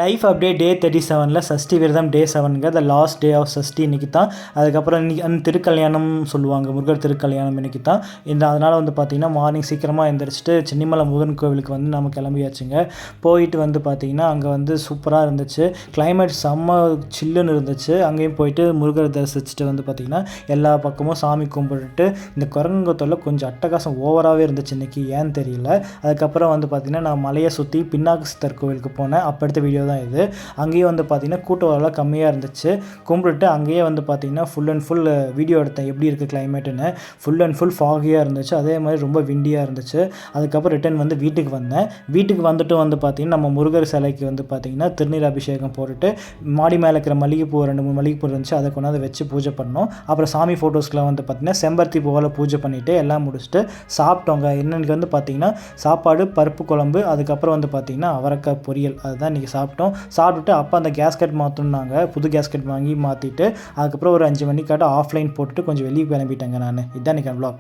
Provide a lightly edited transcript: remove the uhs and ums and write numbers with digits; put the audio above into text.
Life அப்படியே டே 37ல் சஷ்டி விரதம் டே 7ங்க the last day of Shashti இன்றைக்கி தான். அதுக்கப்புறம் இன்றைக்கி அந்த திருக்கல்யாணம் சொல்லுவாங்க, முருகர் திருக்கல்யாணம் இன்றைக்கி தான். அதனால் வந்து பார்த்திங்கன்னா மார்னிங் சீக்கிரமாக எழுந்திரிச்சிட்டு சென்னிமலை முருகன் கோவிலுக்கு வந்து நம்ம கிளம்பியாச்சுங்க. போயிட்டு வந்து பார்த்திங்கன்னா அங்கே வந்து சூப்பராக இருந்துச்சு. கிளைமேட் செம்ம சில்லுன்னு இருந்துச்சு. அங்கேயும் போயிட்டு முருகர் தரிசிச்சுட்டு வந்து பார்த்திங்கன்னா எல்லா பக்கமும் சாமி கும்பிட்டுட்டு இந்த குரங்குத்தொல்லை கொஞ்சம் அட்டகாசம் ஓவராகவே இருந்துச்சு இன்றைக்கி, ஏன்னு தெரியல. அதுக்கப்புறம் வந்து பார்த்திங்கன்னா நான் மலையை சுற்றி பின்னாக்கு சித்தர் கோவிலுக்கு போனேன். அப்போ எடுத்த வீடியோ தான் இது. அங்கேயும் வந்து பார்த்திங்கன்னா கூட்டம் ஓரளவு கம்மியாக இருந்துச்சு. கும்பிட்டுட்டு அங்கேயே வந்து பார்த்திங்கன்னா ஃபுல் அண்ட் ஃபுல் வீடியோ எடுத்தேன் எப்படி இருக்குது கிளைமேட்டுன்னு. ஃபுல் அண்ட் ஃபுல் ஃபாகியாக இருந்துச்சு, அதே மாதிரி ரொம்ப விண்டியாக இருந்துச்சு. அதுக்கப்புறம் ரிட்டன் வந்து வீட்டுக்கு வந்தேன். வீட்டுக்கு வந்துட்டு வந்து பார்த்திங்கன்னா நம்ம முருகர் சிலைக்கு வந்து பார்த்திங்கன்னா திருநீர் அபிஷேகம் போட்டுட்டு மாடி மேலே இருக்கிற மல்லிகைப்பூ 2-3 மல்லிகைப்பூ இருந்துச்சு, அதை கொண்டாந்து வச்சு பூஜை பண்ணோம். அப்புறம் சாமி ஃபோட்டோஸ்க்குலாம் வந்து பார்த்திங்கன்னா செம்பருத்தி பூவால் பூஜை பண்ணிவிட்டு எல்லாம் முடிச்சுட்டு சாப்பிட்டோங்க. இன்னைக்கு வந்து பார்த்திங்கன்னா சாப்பாடு, பருப்பு குழம்பு, அதுக்கப்புறம் வந்து பார்த்திங்கன்னா அவரைக்காய் பொரியல், அதுதான் இன்றைக்கி சாப்பிட்டுட்டு அப்போ அந்த கேஸ்கெட் மாற்றணுன்னாங்க. புது கேஸ்கெட் வாங்கி மாற்றிட்டு அதுக்கப்புறம் ஒரு 5 மணிக்காட்ட ஆஃப்லைன் போட்டுட்டு கொஞ்சம் வெளியே கிளம்பிட்டேங்க நான். இதுதான் இன்றைக்கி vlog.